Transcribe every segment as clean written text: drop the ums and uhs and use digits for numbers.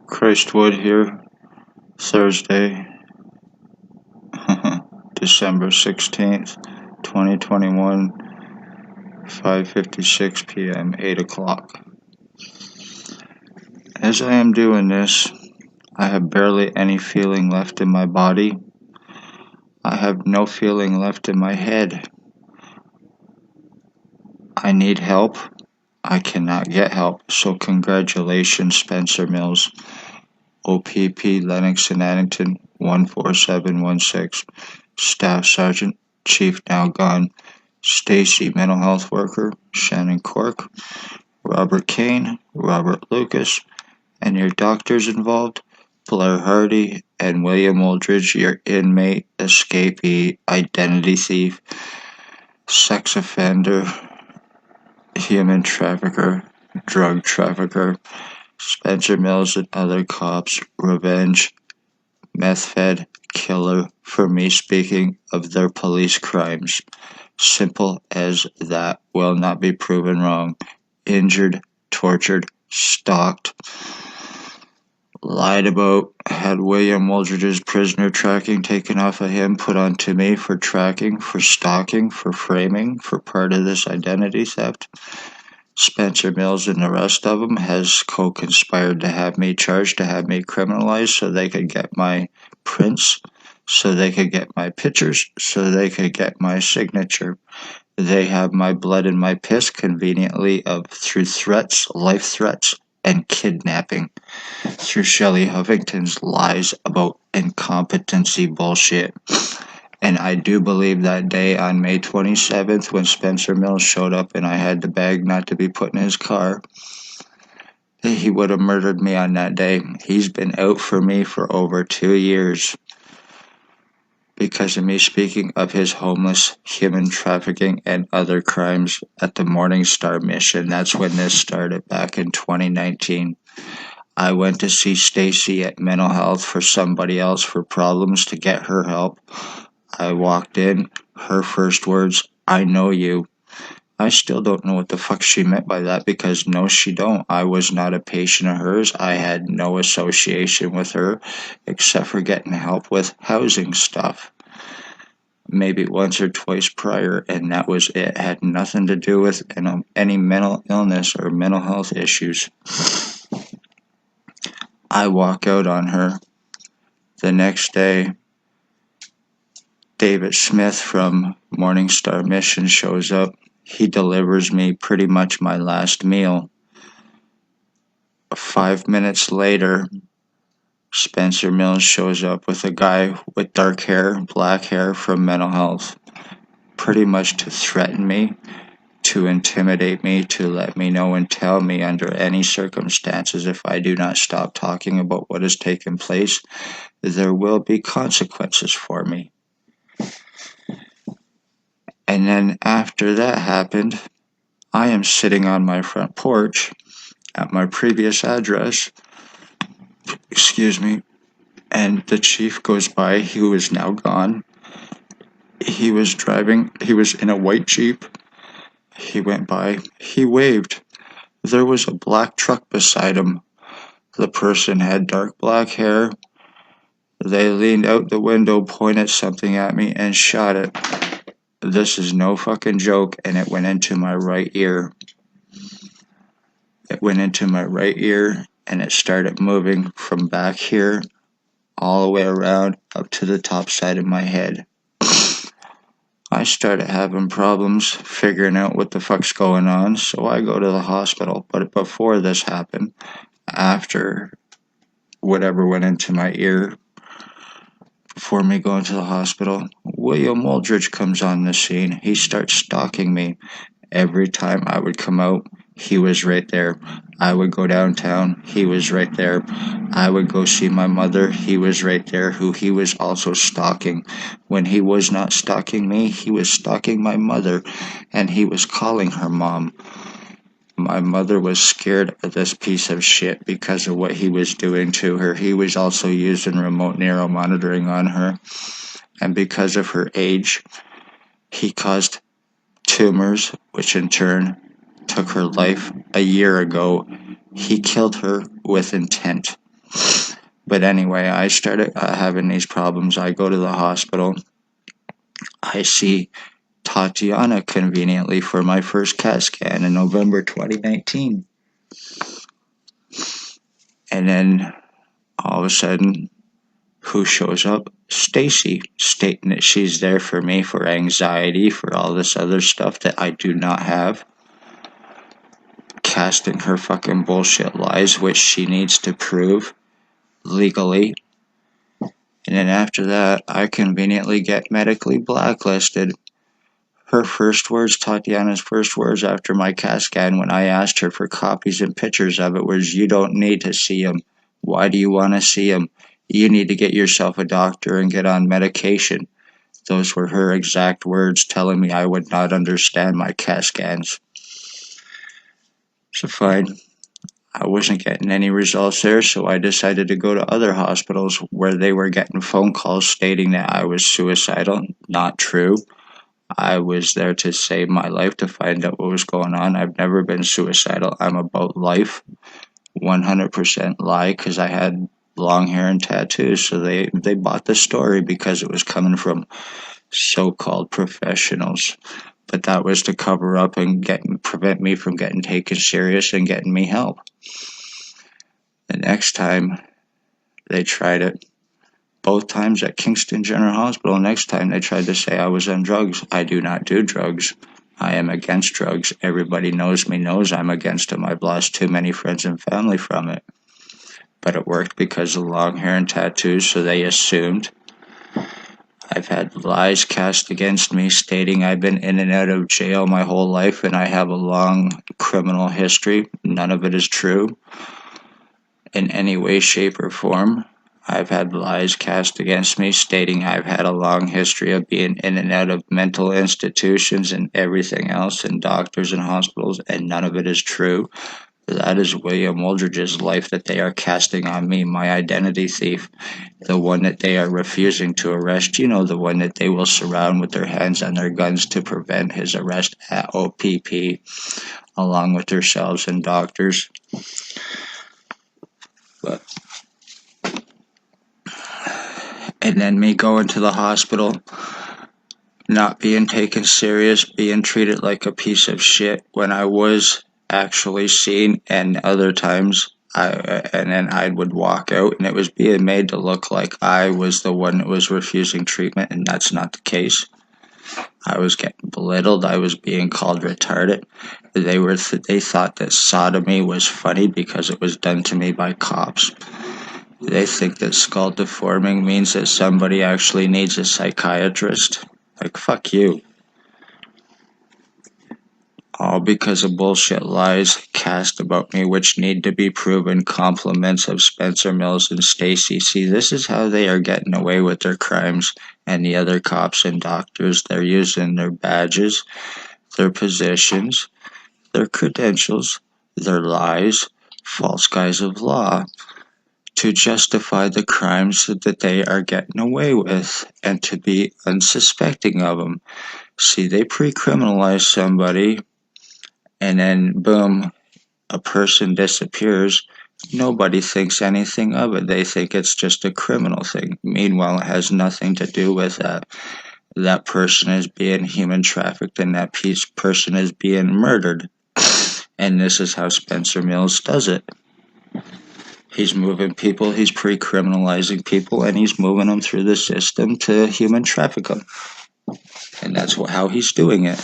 Christwood here, Thursday, December 16th, 2021, 5:56 p.m., 8 o'clock. As I am doing this, I have barely any feeling left in my body. I have no feeling left in my head. I need help. I cannot get help, so congratulations, Spencer Mills. O.p.p. Lennox and Addington 14716. Staff Sergeant, Chief now gone. Stacy, mental health worker, Shannon Cork, Robert Kane, Robert Lucas, and your doctors involved, Blair Hardy and William Aldridge, your inmate, escapee, identity thief, sex offender, human trafficker, drug trafficker, Spencer Mills and other cops, revenge, meth fed, killer, for me speaking of their police crimes. Simple as that, will not be proven wrong. Injured, tortured, stalked, lied about, had William Aldridge's prisoner tracking taken off of him, put onto me for tracking, for stalking, for framing, for part of this identity theft. Spencer Mills and the rest of them has co-conspired to have me charged, to have me criminalized so they could get my prints, so they could get my pictures, so they could get my signature. They have my blood and my piss conveniently through threats, life threats, and kidnapping. Through Shelley Huffington's lies about incompetency bullshit. And I do believe that day on May 27th when Spencer Mills showed up and I had to beg not to be put in his car, he would have murdered me on that day. He's been out for me for over 2 years because of me speaking of his homeless, human trafficking, and other crimes at the Morning Star mission. That's when this started back in 2019. I went to see Stacy at mental health for somebody else for problems to get her help. I walked in, her first words, "I know you." I still don't know what the fuck she meant by that because no, she don't. I was not a patient of hers. I had no association with her except for getting help with housing stuff. Maybe once or twice prior, and that was it. It had nothing to do with any mental illness or mental health issues. I walk out on her. The next day, David Smith from Morning Star Mission shows up. He delivers me pretty much my last meal. 5 minutes later, Spencer Mills shows up with a guy with dark hair, black hair from mental health, pretty much to threaten me, to intimidate me, to let me know and tell me under any circumstances if I do not stop talking about what has taken place, there will be consequences for me. And then after that happened, I am sitting on my front porch at my previous address, and the chief goes by, who is now gone. He was in a white Jeep. He went by, he waved. There was a black truck beside him. The person had dark black hair. They leaned out the window, pointed something at me, and shot it. This is no fucking joke, and it went into my right ear. It went into my right ear, and it started moving from back here all the way around up to the top side of my head. I started having problems figuring out what the fuck's going on, so I go to the hospital. But before this happened, after whatever went into my ear, before me going to the hospital, William Aldridge comes on the scene. He starts stalking me. Every time I would come out, he was right there. I would go downtown, he was right there. I would go see my mother, he was right there, who he was also stalking. When he was not stalking me, he was stalking my mother, and he was calling her mom. My mother was scared of this piece of shit because of what he was doing to her. He was also using remote neuro monitoring on her. And because of her age, he caused tumors, which in turn took her life a year ago. He killed her with intent. But anyway, I started having these problems. I go to the hospital. I see Tatiana conveniently for my first CAT scan in November 2019. And then all of a sudden, who shows up? Stacy, stating that she's there for me for anxiety, for all this other stuff that I do not have. Casting her fucking bullshit lies, which she needs to prove legally. And then after that, I conveniently get medically blacklisted. Her first words, Tatiana's first words after my CAT scan when I asked her for copies and pictures of it was, "You don't need to see him. Why do you want to see him? You need to get yourself a doctor and get on medication." Those were her exact words, telling me I would not understand my CAT scans. So fine. I wasn't getting any results there, so I decided to go to other hospitals where they were getting phone calls stating that I was suicidal. Not true. I was there to save my life, to find out what was going on. I've never been suicidal. I'm about life. 100% lie, because I had long hair and tattoos, so they bought the story because it was coming from so-called professionals. But that was to cover up and prevent me from getting taken serious and getting me help. The next time they tried it, both times at Kingston General Hospital, next time they tried to say I was on drugs. I do not do drugs. I am against drugs. Everybody knows me, knows I'm against them. I've lost too many friends and family from it. But it worked because of long hair and tattoos, so they assumed. I've had lies cast against me stating I've been in and out of jail my whole life and I have a long criminal history. None of it is true in any way, shape, or form. I've had lies cast against me stating I've had a long history of being in and out of mental institutions and everything else, and doctors and hospitals, and none of it is true. That is William Wooldridge's life that they are casting on me, my identity thief, the one that they are refusing to arrest. You know, the one that they will surround with their hands on their guns to prevent his arrest at O.p.p, along with themselves and doctors. But and then me going to the hospital, not being taken serious, being treated like a piece of shit when I was actually seen, and other times and then I would walk out and it was being made to look like I was the one that was refusing treatment, and that's not the case. I was getting belittled. I was being called retarded. They thought that sodomy was funny because it was done to me by cops. They think that skull deforming means that somebody actually needs a psychiatrist. Like, fuck you. All because of bullshit lies cast about me which need to be proven. Compliments of Spencer Mills and Stacy. See, this is how they are getting away with their crimes, and the other cops and doctors. They're using their badges, their positions, their credentials, their lies, false guise of law, to justify the crimes that they are getting away with and to be unsuspecting of them. See, they pre-criminalize somebody and then boom, a person disappears. Nobody thinks anything of it. They think it's just a criminal thing. Meanwhile, it has nothing to do with that. That person is being human trafficked and that person is being murdered. And this is how Spencer Mills does it. He's moving people, he's pre-criminalizing people, and he's moving them through the system to human traffic them. And that's how he's doing it.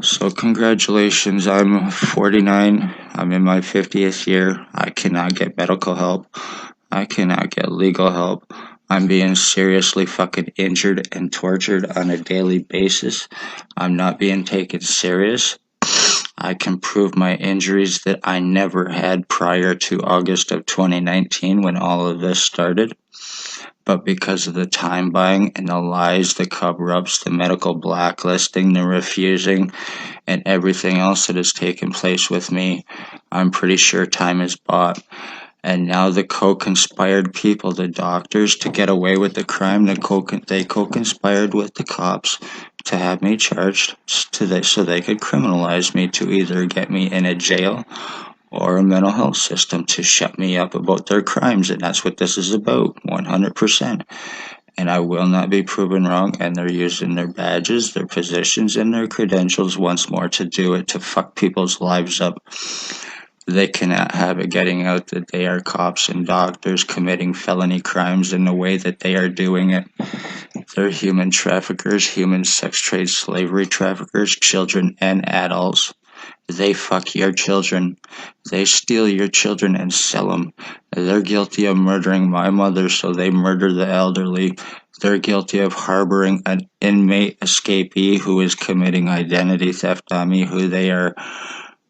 So congratulations, I'm 49, I'm in my 50th year, I cannot get medical help, I cannot get legal help, I'm being seriously fucking injured and tortured on a daily basis, I'm not being taken serious, I can prove my injuries that I never had prior to August of 2019 when all of this started. But because of the time buying and the lies, the cover-ups, the medical blacklisting, the refusing, and everything else that has taken place with me, I'm pretty sure time is bought. And now the co-conspired people, the doctors, to get away with the crime, they co-conspired with the cops to have me charged so they could criminalize me, to either get me in a jail or a mental health system, to shut me up about their crimes. And that's what this is about, 100%. And I will not be proven wrong, and they're using their badges, their positions, and their credentials once more to do it, to fuck people's lives up. They cannot have it getting out that they are cops and doctors committing felony crimes in the way that they are doing it. They're human traffickers, human sex trade, slavery traffickers, children and adults. They fuck your children. They steal your children and sell them. They're guilty of murdering my mother, so they murder the elderly. They're guilty of harboring an inmate escapee who is committing identity theft on me, who they are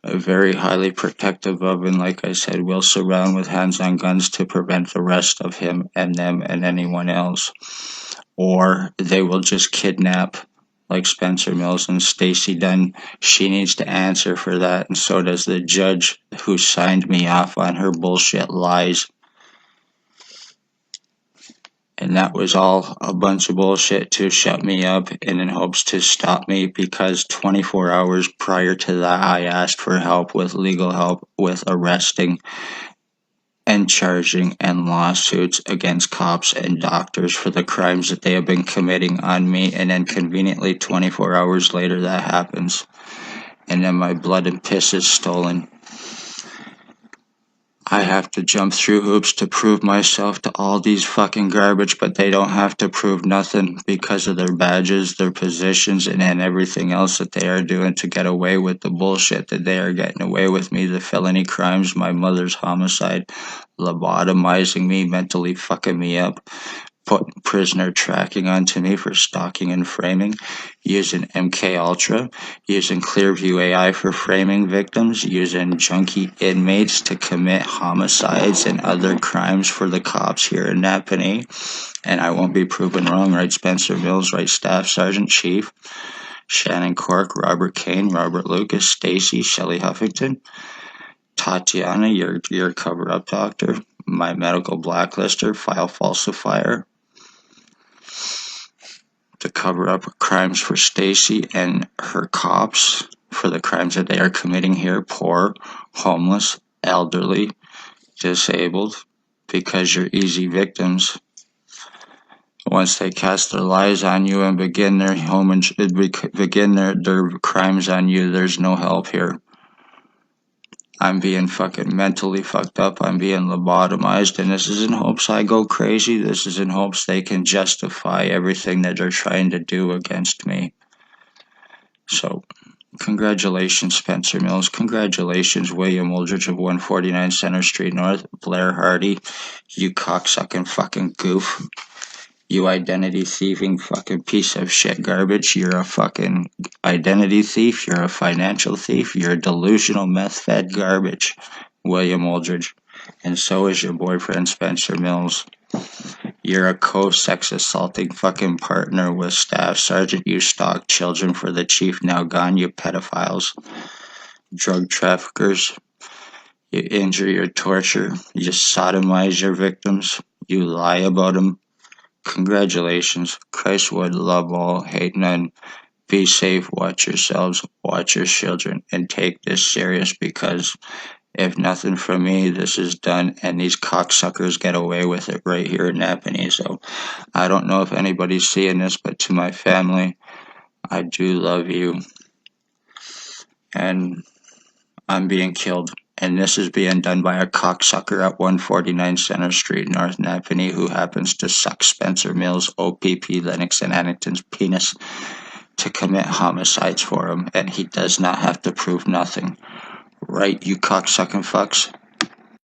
very highly protective of, and like I said, will surround with hands on guns to prevent the rest of him and them and anyone else. Or they will just kidnap, like Spencer Mills and Stacy Dunn. She needs to answer for that, and so does the judge who signed me off on her bullshit lies. And that was all a bunch of bullshit to shut me up and in hopes to stop me, because 24 hours prior to that, I asked for help, with legal help, with arresting and charging and lawsuits against cops and doctors for the crimes that they have been committing on me. And then conveniently 24 hours later, that happens. And then my blood and piss is stolen. I have to jump through hoops to prove myself to all these fucking garbage, but they don't have to prove nothing because of their badges, their positions, and then everything else that they are doing to get away with the bullshit that they are getting away with me. The felony crimes, my mother's homicide, lobotomizing me, mentally fucking me up, putting prisoner tracking onto me for stalking and framing, using MK Ultra, using Clearview AI for framing victims, using junkie inmates to commit homicides and other crimes for the cops here in Napanee. And I won't be proven wrong, right? Spencer Mills, right? Staff Sergeant Chief Shannon Cork, Robert Kane, Robert Lucas, Stacy, Shelley Huffington, Tatiana, your cover-up doctor, my medical blacklister, file falsifier, to cover up crimes for Stacy and her cops for the crimes that they are committing here, poor, homeless, elderly, disabled, because you're easy victims. Once they cast their lies on you and begin their their crimes on you, there's no help here. I'm being fucking mentally fucked up. I'm being lobotomized, and this is in hopes I go crazy. This is in hopes they can justify everything that they're trying to do against me. So, congratulations, Spencer Mills. Congratulations, William Wooldridge of 149 Center Street North. Blair Hardy, you cocksucking fucking goof. You identity thieving fucking piece of shit garbage. You're a fucking identity thief. You're a financial thief. You're a delusional meth fed garbage, William Wooldridge. And so is your boyfriend, Spencer Mills. You're a co-sex assaulting fucking partner with Staff Sergeant. You stalk children for the chief, now gone, you pedophiles. Drug traffickers. You injure or torture. You sodomize your victims. You lie about them. Congratulations. Christ would love all, hate none. Be safe, watch yourselves, watch your children, and take this serious, because if nothing from me, this is done, and these cocksuckers get away with it right here in Napanee. So I don't know if anybody's seeing this, but to my family, I do love you. And I'm being killed. And this is being done by a cocksucker at 149 Center Street, North Napanee, who happens to suck Spencer Mills, O.p.p, Lennox, and Addington's penis to commit homicides for him. And he does not have to prove nothing. Right, you cocksucking fucks?